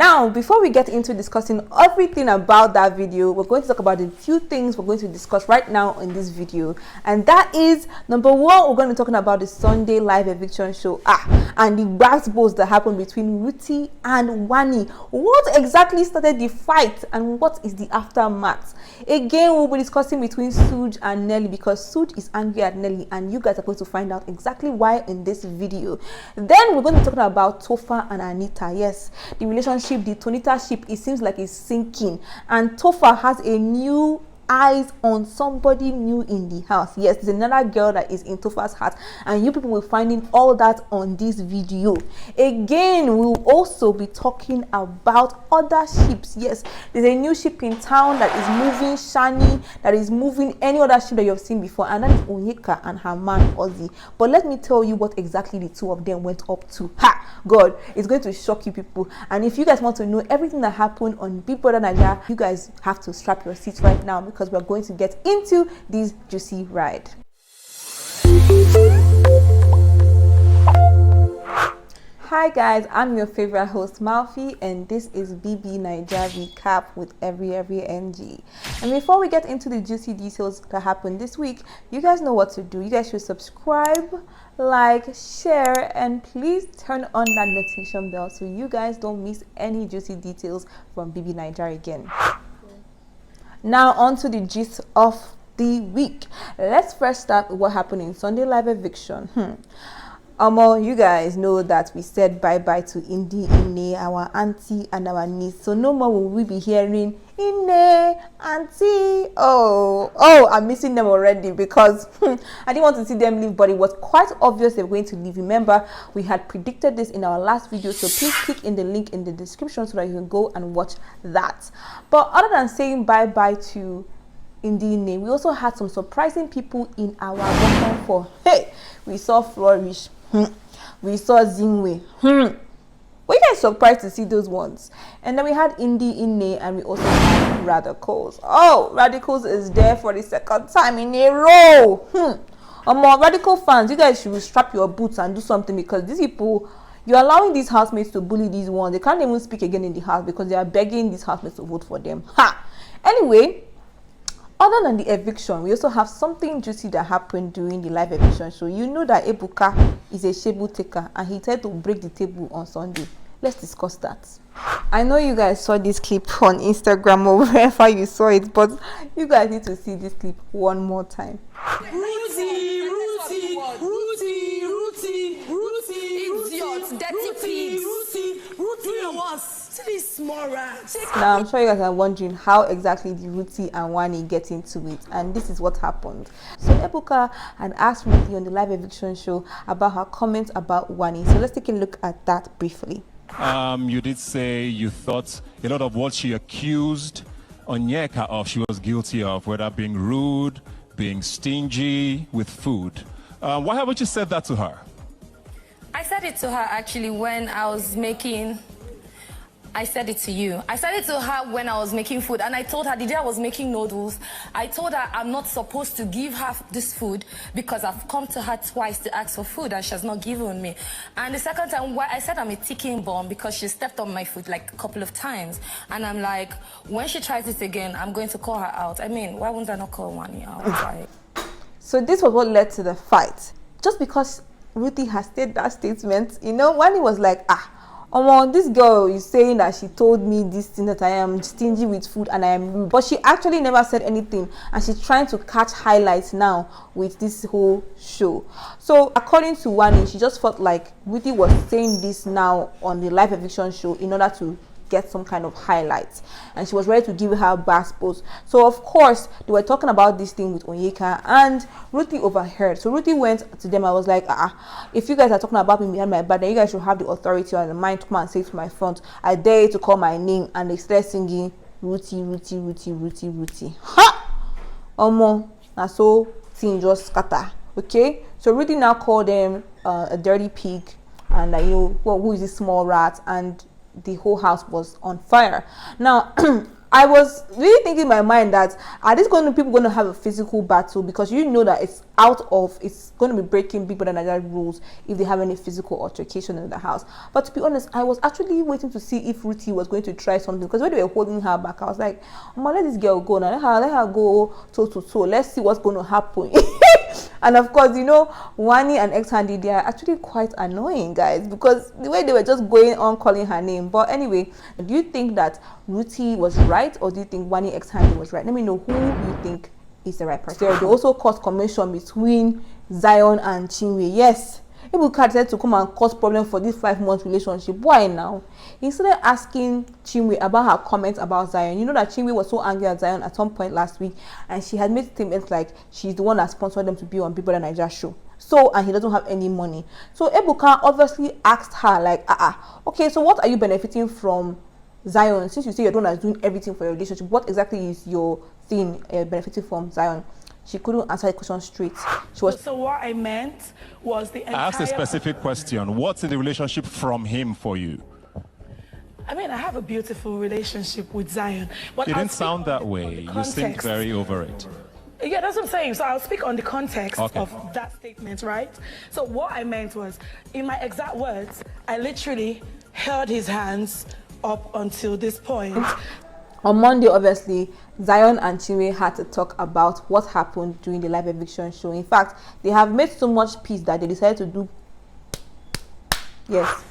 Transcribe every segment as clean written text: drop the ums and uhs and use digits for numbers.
Now, before we get into discussing everything about that video, we're going to talk about the few things we're going to discuss right now in this video. And that is, number one, we're going to be talking about the Sunday live eviction show and the brass balls that happened between Ruthiee and Wanni. What exactly started the fight and what is the aftermath? Again, we'll be discussing between Sooj and Nelly, because Sooj is angry at Nelly and you guys are going to find out exactly why in this video. Then we're going to be talking about Topher and Anita. Yes, the relationship, the Tonita ship, it seems like it's sinking, and Topher has a new eyes on somebody new in the house. Yes, there's another girl that is in Topher's heart, and you people will finding all that on this video. Again, we'll also be talking about other ships. Yes, there's a new ship in town that is moving shiny, that is moving any other ship that you've seen before, and that is Onyeka and her man Oze. But let me tell you what exactly the two of them went up to. God, it's going to shock you people. And if you guys want to know everything that happened on BBNaija, you guys have to strap your seats right now, because we're going to get into this juicy ride. Hi guys, I'm your favorite host Malfi, and this is BBNaija recap with every NG. And before we get into the juicy details that happened this week, you guys know what to do. You guys should subscribe, like, share, and please turn on that notification bell so you guys don't miss any juicy details from BBNaija again. Now on to the gist of the week. Let's first start with what happened in Sunday live eviction. You guys know that we said bye-bye to Indi, Ine, our auntie and our niece. So no more will we be hearing Ine, auntie. Oh, I'm missing them already, because I didn't want to see them leave, but it was quite obvious they were going to leave. Remember, we had predicted this in our last video, so please click in the link in the description so that you can go and watch that. But other than saying bye-bye to Indi, Ine, we also had some surprising people in our welcome for. Hey, we saw Flourish. We saw Zinwe. Were you guys surprised to see those ones? And then we had Indi, Ine, and we also had Radicals. Oh, Radicals is there for the second time in a row. Radical fans, you guys should strap your boots and do something, because these people, you're allowing these housemates to bully these ones. They can't even speak again in the house because they are begging these housemates to vote for them. Anyway, other than the eviction, we also have something juicy that happened during the live eviction show. You know that Ebuka is a table taker, and he tried to break the table on Sunday. Let's discuss that. I know you guys saw this clip on Instagram or wherever you saw it, but you guys need to see this clip one more time. Ruthiee, idiots, dirty pigs. Ruthiee was small rats. Now I'm sure you guys are wondering how exactly did Ruthiee and Wanni get into it, and this is what happened. So Ebuka had asked Ruthiee on the live eviction show about her comments about Wanni. So let's take a look at that briefly. You did say you thought a lot of what she accused Onyeka of, she was guilty of, whether being rude, being stingy with food. Why haven't you said that to her? I said it to her actually when I was making... I said it to you. I said it to her when I was making food, and I told her the day I was making noodles, I told her I'm not supposed to give her this food because I've come to her twice to ask for food and she has not given me. And the second time, I said I'm a ticking bomb because she stepped on my foot like a couple of times. And I'm like, when she tries it again, I'm going to call her out. I mean, why wouldn't I not call Wanni out? Right? So this was what led to the fight. Just because Ruthiee has said that statement, you know, Wanni was like, this girl is saying that she told me this thing, that I am stingy with food and I am rude, but she actually never said anything, and she's trying to catch highlights now with this whole show. So according to Wanni, she just felt like Ruthiee was saying this now on the live eviction show in order to get some kind of highlights, and she was ready to give her basketballs. So of course they were talking about this thing with Onyeka, and Ruthiee overheard. So Ruthiee went to them. I was like, if you guys are talking about me behind my back, then you guys should have the authority or the mind to come and say to my front, I dare you to call my name. And they started singing Ruthiee, Ruthiee, Ruthiee, Ruthiee, Ruthiee. And so thing just scatter. Okay, so Ruthiee now called them a dirty pig, and who is this small rat, and the whole house was on fire. Now I was really thinking in my mind that are these people going to have a physical battle, because you know that it's going to be breaking BBNaija rules if they have any physical altercation in the house. But to be honest, I was actually waiting to see if Ruthiee was going to try something, because when they were holding her back, I was like, oh, let this girl go now, let her go toe to toe, let's see what's going to happen. And of course, you know, Wanni and ex-handy, they are actually quite annoying, guys, because the way they were just going on calling her name. But anyway, do you think that Ruthiee was right, or do you think Wanni ex-handy was right? Let me know who you think is the right person. They also caused commotion between Zion and Chinwe. Yes, Ebuka decided to come and cause problem for this 5-month relationship. Why now? He started asking Chinwe about her comments about Zion. You know that Chinwe was so angry at Zion at some point last week, and she had made statements like she's the one that sponsored them to be on BBNaija show. So, and he doesn't have any money. So Ebuka obviously asked her like, okay, so what are you benefiting from Zion? Since you say you're the one that's doing everything for your relationship, what exactly is your thing benefiting from Zion? She couldn't answer the question straight. She was. So what I meant was the entire... I asked a specific question. What's in the relationship from him for you? I mean, I have a beautiful relationship with Zion. But You didn't sound that way. You seemed very over it. Yeah, that's what I'm saying. So I'll speak on the context Okay. of that statement, right? So what I meant was, in my exact words, I literally held his hands up until this point. On Monday, obviously, Zion and Chinwe had to talk about what happened during the live eviction show. In fact, they have made so much peace that they decided to do... Yes.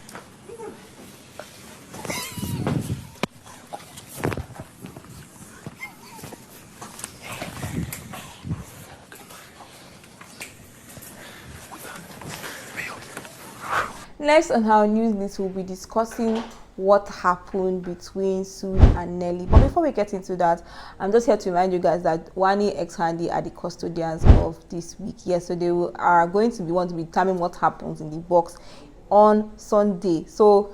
Next on our news list, we'll be discussing what happened between Sooj and Nelly. But before we get into that, I'm just here to remind you guys that Wanni ex-handy are the custodians of this week. Yes, so they are going to be want to be determining what happens in the box on Sunday. So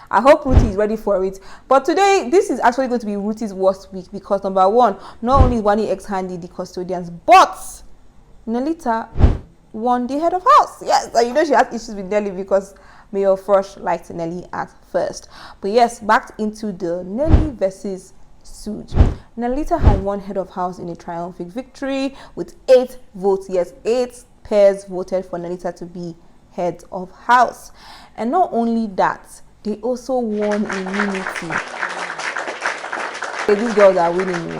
I hope Ruthiee is ready for it. But today, this is actually going to be Ruthie's worst week, because number one, not only is Wanni ex-handy the custodians, but Nelita won the head of house. Yes, and you know she has issues with Nelly because Mayor Frosh liked Nelly at first. But yes, back into the Nelly versus Sooj. Nelita had won head of house in a triumphant victory with 8 votes. Yes, 8 pairs voted for Nelita to be head of house. And not only that, they also won immunity. These girls are winning you.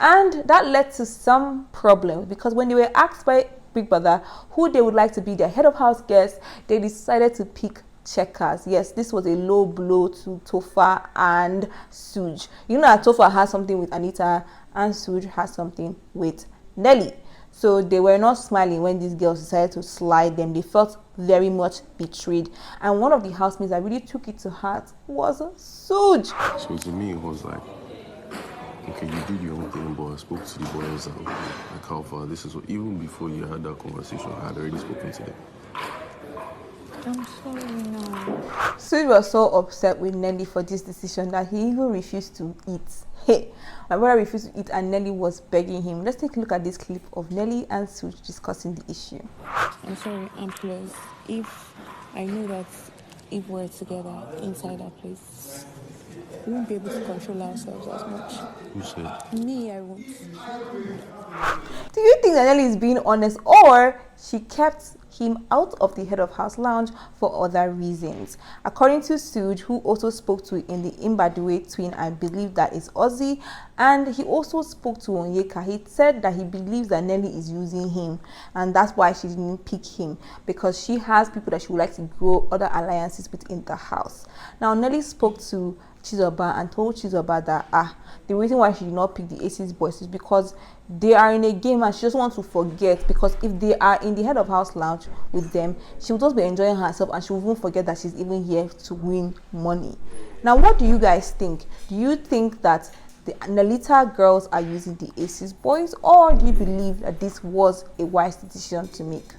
And that led to some problems, because when they were asked by Big Brother who they would like to be their head of house guest, they decided to pick checkers. Yes, this was a low blow to Topher and Sooj. You know that Topher has something with Anita and Sooj has something with Nelly. So they were not smiling when these girls decided to slide them. They felt very much betrayed. And one of the housemates that really took it to heart was Sooj. So to me, it was like, okay, you did your own thing, but I spoke to the boys and like, how far this is what, even before you had that conversation, I had already spoken to them. I'm sorry, no. Sooj was so upset with Nelly for this decision that he even refused to eat. Hey, my brother refused to eat and Nelly was begging him. Let's take a look at this clip of Nelly and Sooj discussing the issue. I'm sorry, and plus, if I knew that if we're together inside that place, we won't be able to control ourselves as much. Who said? Me, I won't. Do you think that Nelly is being honest, or she kept him out of the head of house lounge for other reasons? According to Sooj, who also spoke to in the Mbadiwe twin, I believe that is Ozee, and he also spoke to Onyeka. He said that he believes that Nelly is using him, and that's why she didn't pick him, because she has people that she would like to grow other alliances within the house. Now Nelly spoke to Chizoba and told Chizoba that the reason why she did not pick the Aces boys is because they are in a game and she just wants to forget, because if they are in the head of house lounge with them, she will just be enjoying herself and she will even forget that she's even here to win money. Now what do you guys think? Do you think that the Nelita girls are using the Aces boys, or do you believe that this was a wise decision to make?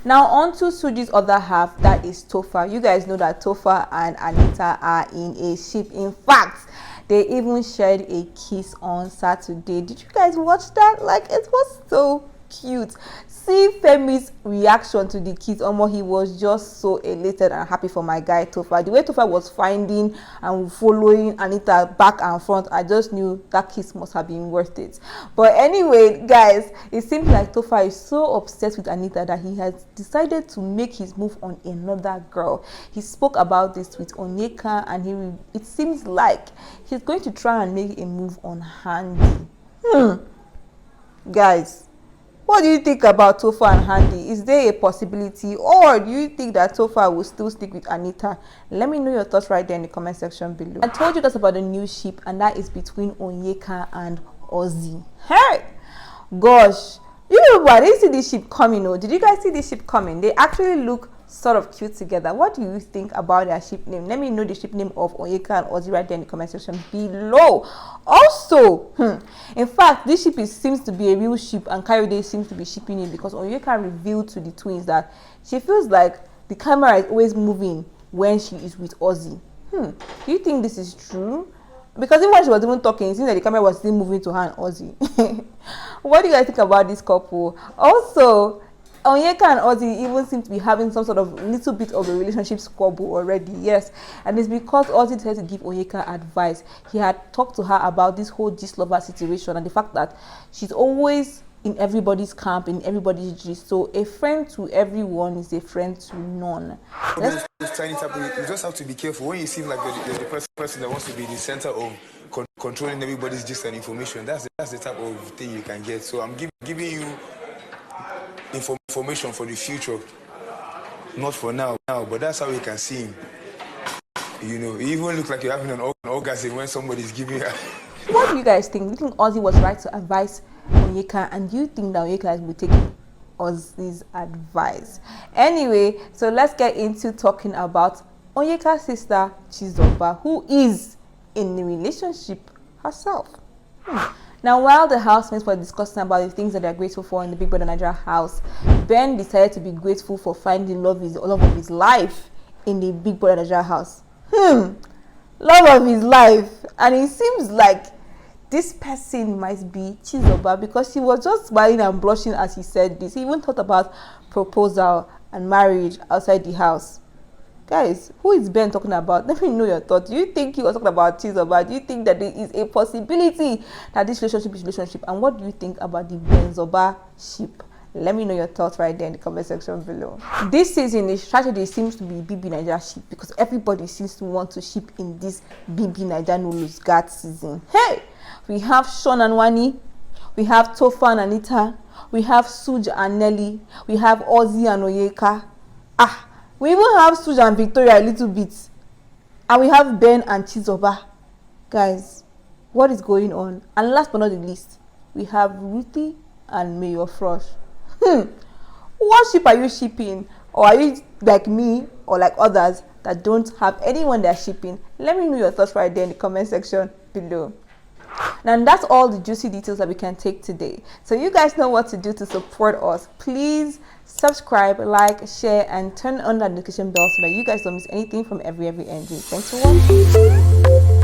Now on to Sooj's other half, that is Topher. You guys know that Topher and Anita are in a ship. In fact, they even shared a kiss on Saturday. Did you guys watch that? Like, it was so cute. See Femi's reaction to the kiss. He was just so elated and happy for my guy Topher. The way Topher was finding and following Anita back and front, I just knew that kiss must have been worth it. But anyway, guys, it seems like Topher is so obsessed with Anita that he has decided to make his move on another girl. He spoke about this with Onyeka, and it seems like he's going to try and make a move on Handy. Guys, what do you think about Topher and Handy? Is there a possibility, or do you think that Topher will still stick with Anita? Let me know your thoughts right there in the comment section below. I told you guys about the new ship, and that is between Onyeka and Ozee. Hey, gosh, I didn't see this ship coming. Oh, did you guys see this ship coming? They actually look sort of cute together. What do you think about their ship name? Let me know the ship name of Onyeka and Ozee right there in the comment section below. Also, in fact, this ship seems to be a real ship, and Kayode seems to be shipping it, because Onyeka revealed to the twins that she feels like the camera is always moving when she is with Ozee. Do you think this is true? Because even when she was even talking, it seems like the camera was still moving to her and Ozee. What do you guys think about this couple? Also, Onyeka and Ozee even seem to be having some sort of little bit of a relationship squabble already. Yes, and it's because Ozee decided to give Onyeka advice. He had talked to her about this whole gist lover situation and the fact that she's always in everybody's camp, in everybody's gist. So a friend to everyone is a friend to none. Those tiny type of, you just have to be careful when you seem like you're the person that wants to be the center of controlling everybody's gist and information. That's the type of thing you can get. So I'm giving you information for the future, not for now, but that's how you can see him. You know, it even looks like you're having an orgasm when somebody's giving you. What do you guys think? Do you think Ozee was right to advise Onyeka, and do you think that Onyeka will take Ozee's advice? Anyway, so let's get into talking about Onyeka's sister Chizoba, who is in a relationship herself. Now, while the housemates were discussing about the things that they're grateful for in the Big BBNaija house, Ben decided to be grateful for finding love of his life in the Big BBNaija house. Love of his life. And it seems like this person might be Chizoba, because he was just smiling and blushing as he said this. He even thought about proposal and marriage outside the house. Guys, who is Ben talking about? Let me know your thoughts. Do you think he was talking about Chizoba? Do you think that there is a possibility that this relationship is relationship? And what do you think about the Benzoba ship? Let me know your thoughts right there in the comment section below. This season, the strategy seems to be BBNaija ship, because everybody seems to want to ship in this BBNaija no lose guard season. Hey, we have Sean and Wanni, we have Topher and Anita, we have Sooj and Nelly, we have Ozee and Onyeka. We even have Sooj and Victoria a little bit. And we have Ben and Chizoba. Guys, what is going on? And last but not the least, we have Ruthiee and Mayor Frosh. What ship are you shipping? Or are you like me or like others that don't have anyone they're shipping? Let me know your thoughts right there in the comment section below. And that's all the juicy details that we can take today. So you guys know what to do to support us. Please subscribe, like, share, and turn on that notification bell so that you guys don't miss anything from every NG. Thanks for watching.